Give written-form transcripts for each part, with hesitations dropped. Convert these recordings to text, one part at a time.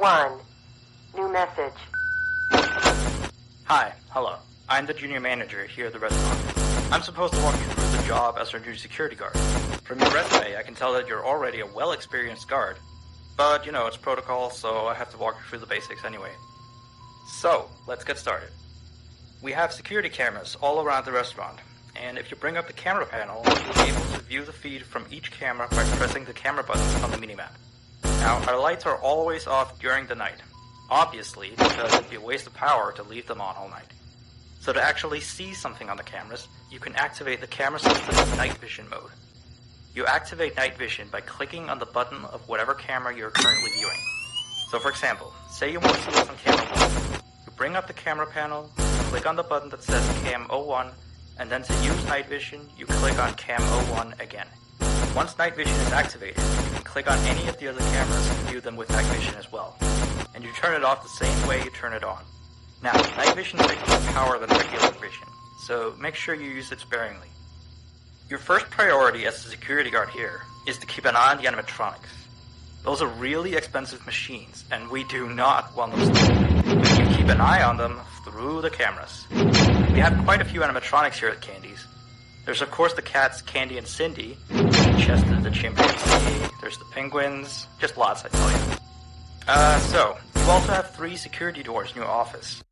1. New message. Hi, hello. I'm the junior manager here at the restaurant. I'm supposed to walk you through the job as our new security guard. From your resume, I can tell that you're already a well-experienced guard. But, it's protocol, so I have to walk you through the basics anyway. So, let's get started. We have security cameras all around the restaurant, and if you bring up the camera panel, you'll be able to view the feed from each camera by pressing the camera buttons on the minimap. Now, our lights are always off during the night, obviously because it'd be a waste of power to leave them on all night. So to actually see something on the cameras, you can activate the camera system's night vision mode. You activate night vision by clicking on the button of whatever camera you're currently viewing. So for example, say you want to see what's on camera 1. You bring up the camera panel, click on the button that says Cam 01, and then to use night vision, you click on Cam 01 again. Once night vision is activated, you can click on any of the other cameras and view them with night vision as well. And you turn it off the same way you turn it on. Now, night vision takes more power than regular vision, so make sure you use it sparingly. Your first priority as a security guard here is to keep an eye on the animatronics. Those are really expensive machines, and we do not want them stolen. You keep an eye on them through the cameras. We have quite a few animatronics here at Candy's. There's of course the cats Candy and Cindy, Chester the chimpanzee, there's the penguins, just lots I tell you. So, you also have 3 security doors in your office.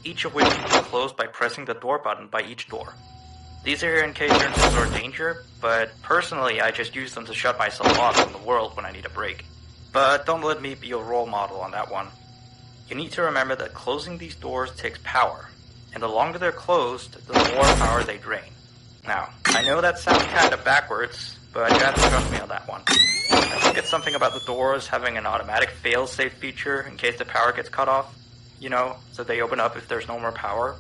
Each of which can be closed by pressing the door button by each door. These are here in case you're in some sort of danger, but personally I just use them to shut myself off from the world when I need a break. But don't let me be your role model on that one. You need to remember that closing these doors takes power, and the longer they're closed, the more power they drain. Now, I know that sounds kind of backwards, but you have to trust me on that one. I think it's something about the doors having an automatic fail-safe feature in case the power gets cut off. So they open up if there's no more power.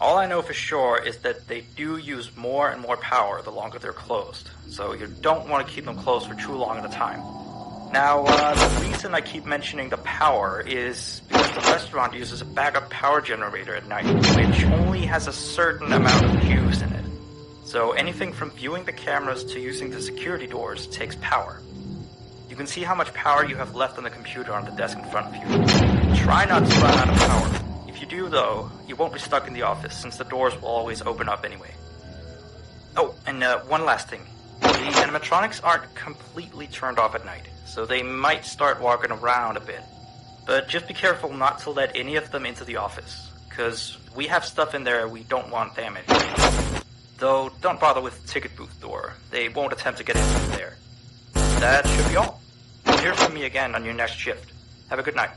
All I know for sure is that they do use more and more power the longer they're closed, so you don't want to keep them closed for too long at a time. Now, the reason I keep mentioning the power is because the restaurant uses a backup power generator at night, which only has a certain amount of juice in it. So anything from viewing the cameras to using the security doors takes power. You can see how much power you have left on the computer on the desk in front of you. Try not to run out of power. If you do, though, you won't be stuck in the office, since the doors will always open up anyway. Oh, and one last thing. The animatronics aren't completely turned off at night, so they might start walking around a bit. But just be careful not to let any of them into the office, because we have stuff in there we don't want damaged. Though, don't bother with the ticket booth door. They won't attempt to get in through there. That should be all. Hear from me again on your next shift. Have a good night.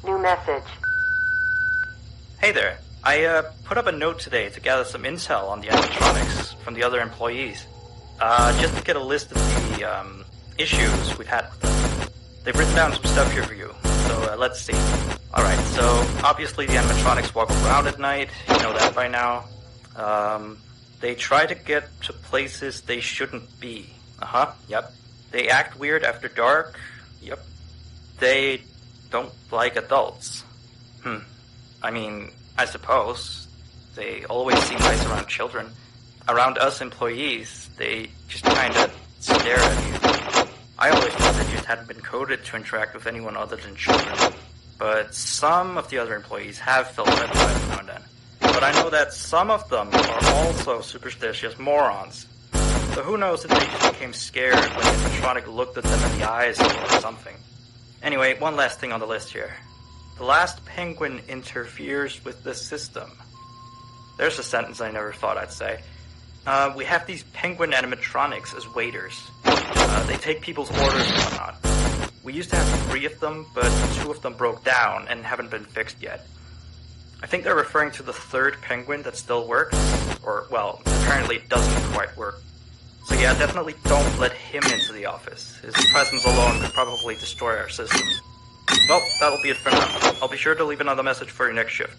New message. Hey there. I put up a note today to gather some intel on the animatronics from the other employees. Just to get a list of the issues we've had with them. They've written down some stuff here for you, so let's see. Alright, so obviously the animatronics walk around at night, you know that by now. They try to get to places they shouldn't be. Yep. They act weird after dark. Yep. They don't like adults. I mean, I suppose. They always seem nice around children. Around us employees, they just kinda stare at you. I always thought they just hadn't been coded to interact with anyone other than children. But some of the other employees have felt threatened by them now and then. But I know that some of them are also superstitious morons. So who knows if they just became scared when the animatronic looked at them in the eyes or something. Anyway, one last thing on the list here. The last penguin interferes with the system. There's a sentence I never thought I'd say. We have these penguin animatronics as waiters. They take people's orders and whatnot. We used to have 3 of them, but 2 of them broke down and haven't been fixed yet. I think they're referring to the 3rd penguin that still works, or, well, apparently it doesn't quite work. So yeah, definitely don't let him into the office. His presence alone could probably destroy our systems. Well, that'll be it for now. I'll be sure to leave another message for your next shift.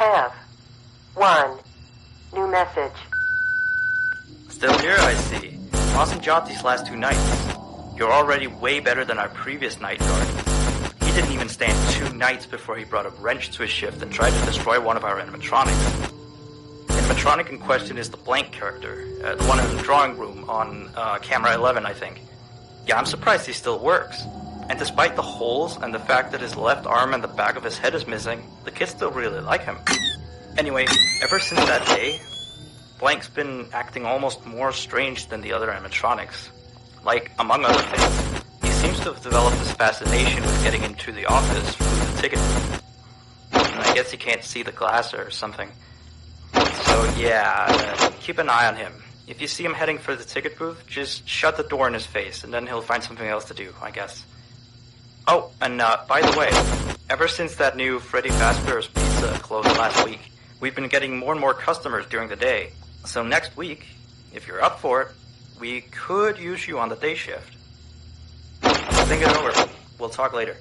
have 1 new message. Still here, I see. Awesome job these last 2 nights. You're already way better than our previous night guard. He didn't even stand 2 nights before he brought a wrench to his shift and tried to destroy one of our animatronics. The animatronic in question is the Blank character, the one in the drawing room on camera 11, I think. Yeah, I'm surprised he still works. And despite the holes and the fact that his left arm and the back of his head is missing, the kids still really like him. Anyway, ever since that day, Blank's been acting almost more strange than the other animatronics. Like, among other things, he seems to have developed this fascination with getting into the office through the ticket booth. And I guess he can't see the glass or something. So yeah, keep an eye on him. If you see him heading for the ticket booth, just shut the door in his face, and then he'll find something else to do, I guess. Oh, and by the way, ever since that new Freddy Fazbear's Pizza closed last week, we've been getting more and more customers during the day. So next week, if you're up for it, we could use you on the day shift. Think it over. We'll talk later.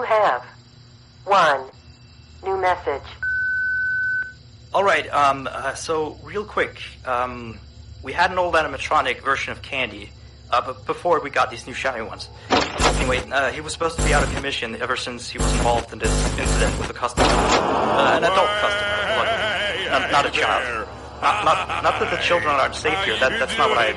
have 1 new message. Alright, so real quick, we had an old animatronic version of Candy, but before we got these new shiny ones. Anyway, he was supposed to be out of commission ever since he was involved in this incident with a customer. An adult customer, luckily. Not a child. Not that the children aren't safe here, that's not what I...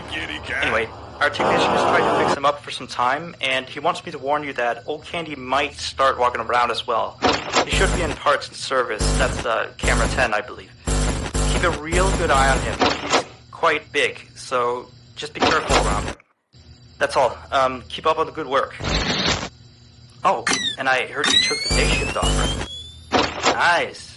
Anyway, our technician is trying to fix him up for some time, and he wants me to warn you that old Candy might start walking around as well. He should be in parts and service. That's camera 10, I believe. Keep a real good eye on him. He's quite big, so just be careful around him. That's all. Keep up on the good work. Oh, and I heard you took the day shift offer. Nice.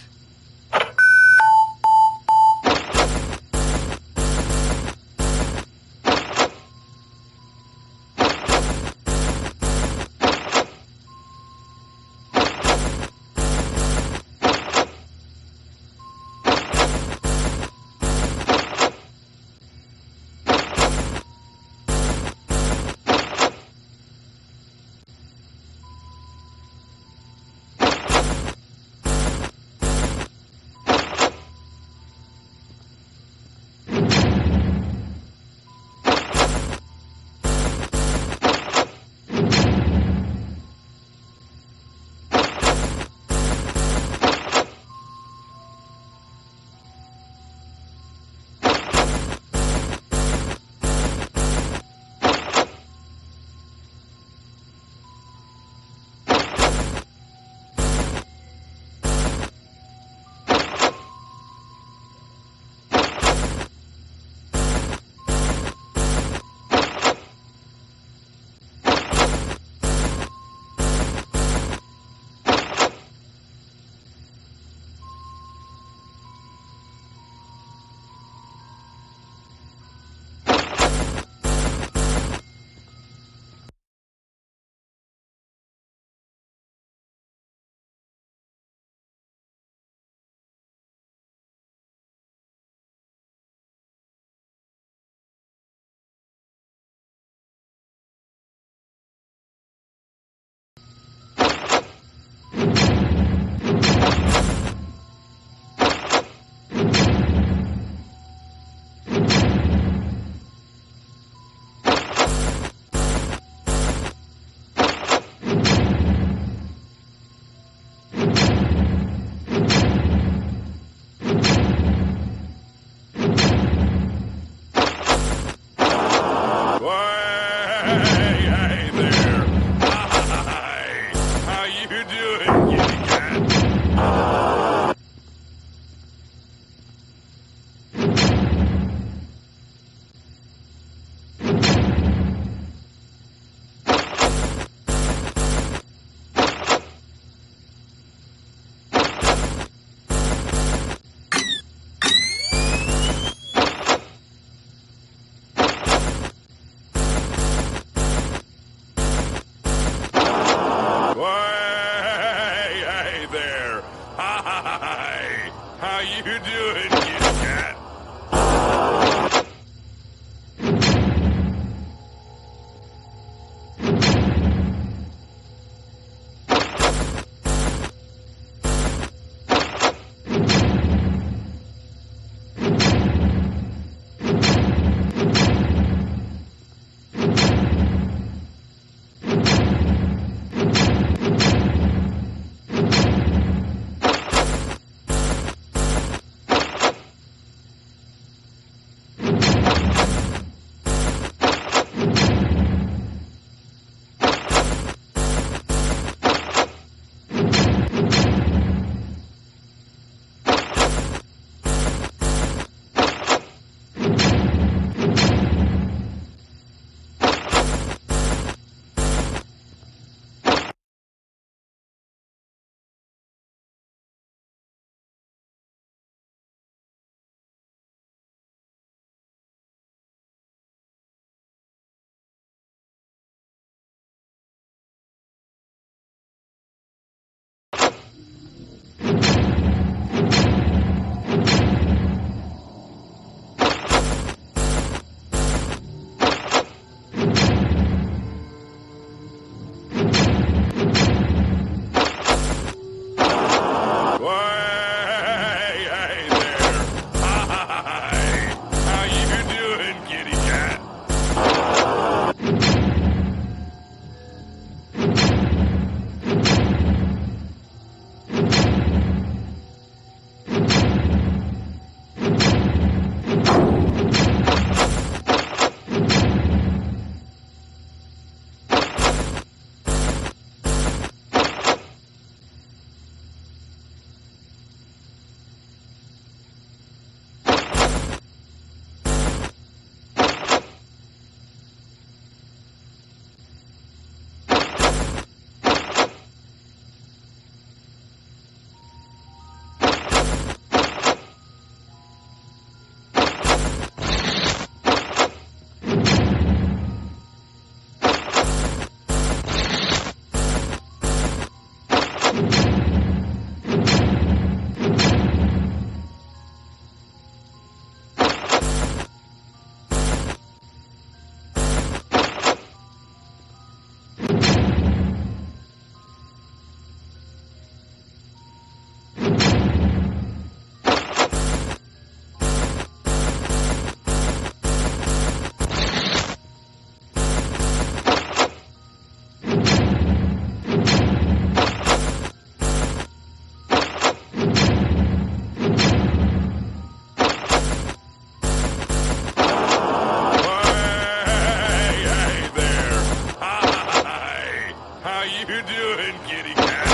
How you doing, kitty cat?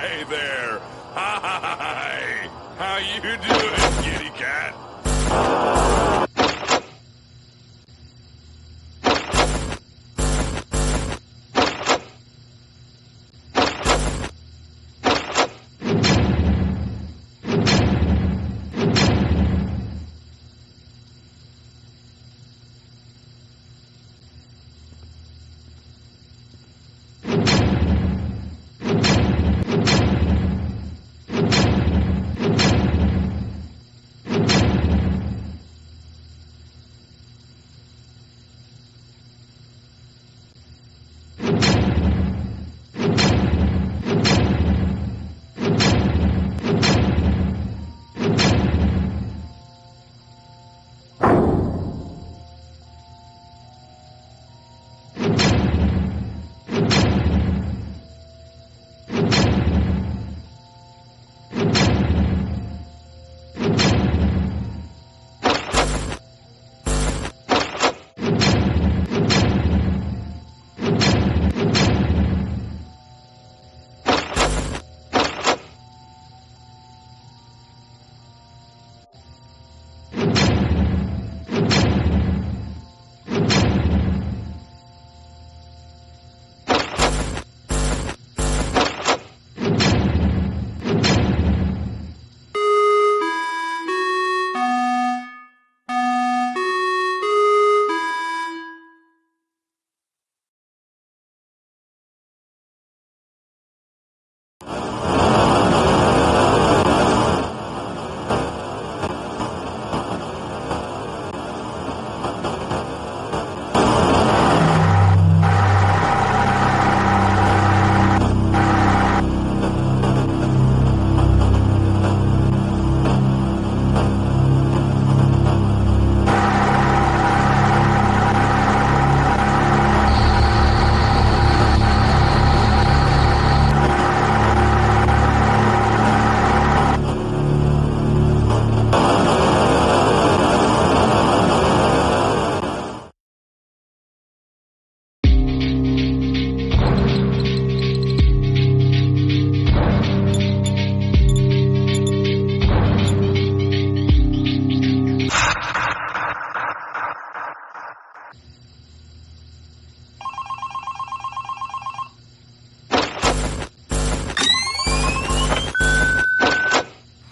Hey there. Hi. How you doing, kitty cat?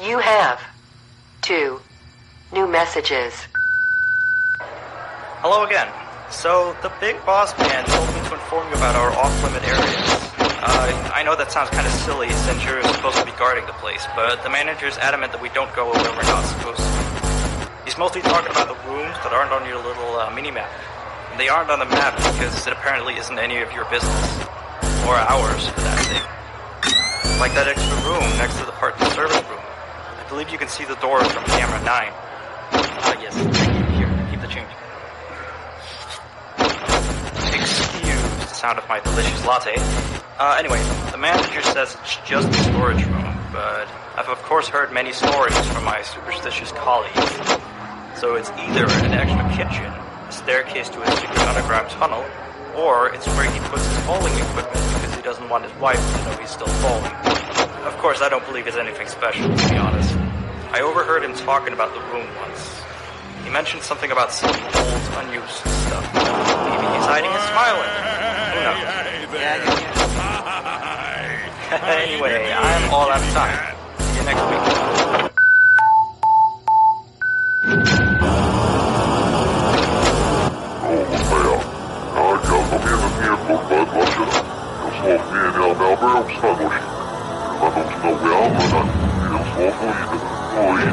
You have 2 new messages. Hello again. So, the big boss man told me to inform you about our off-limit areas. I know that sounds kind of silly since you're supposed to be guarding the place, but the manager's adamant that we don't go where we're not supposed to. He's mostly talking about the rooms that aren't on your little mini-map. And they aren't on the map because it apparently isn't any of your business. Or ours, for that sake. Like that extra room next to the parking service room. I believe you can see the doors from camera 9. Yes, thank you. Here, keep the change. Excuse the sound of my delicious latte. Anyway, the manager says it's just a storage room, but I've of course heard many stories from my superstitious colleagues. So it's either an extra kitchen, a staircase to a secret underground tunnel, or it's where he puts his bowling equipment because he doesn't want his wife to know he's still bowling. Of course, I don't believe it's anything special, to be honest. I overheard him talking about the room once. He mentioned something about some old, unused stuff. Maybe he's hiding a smile in it. Who knows? Anyway, I'm all out of time. See you next week. Ой,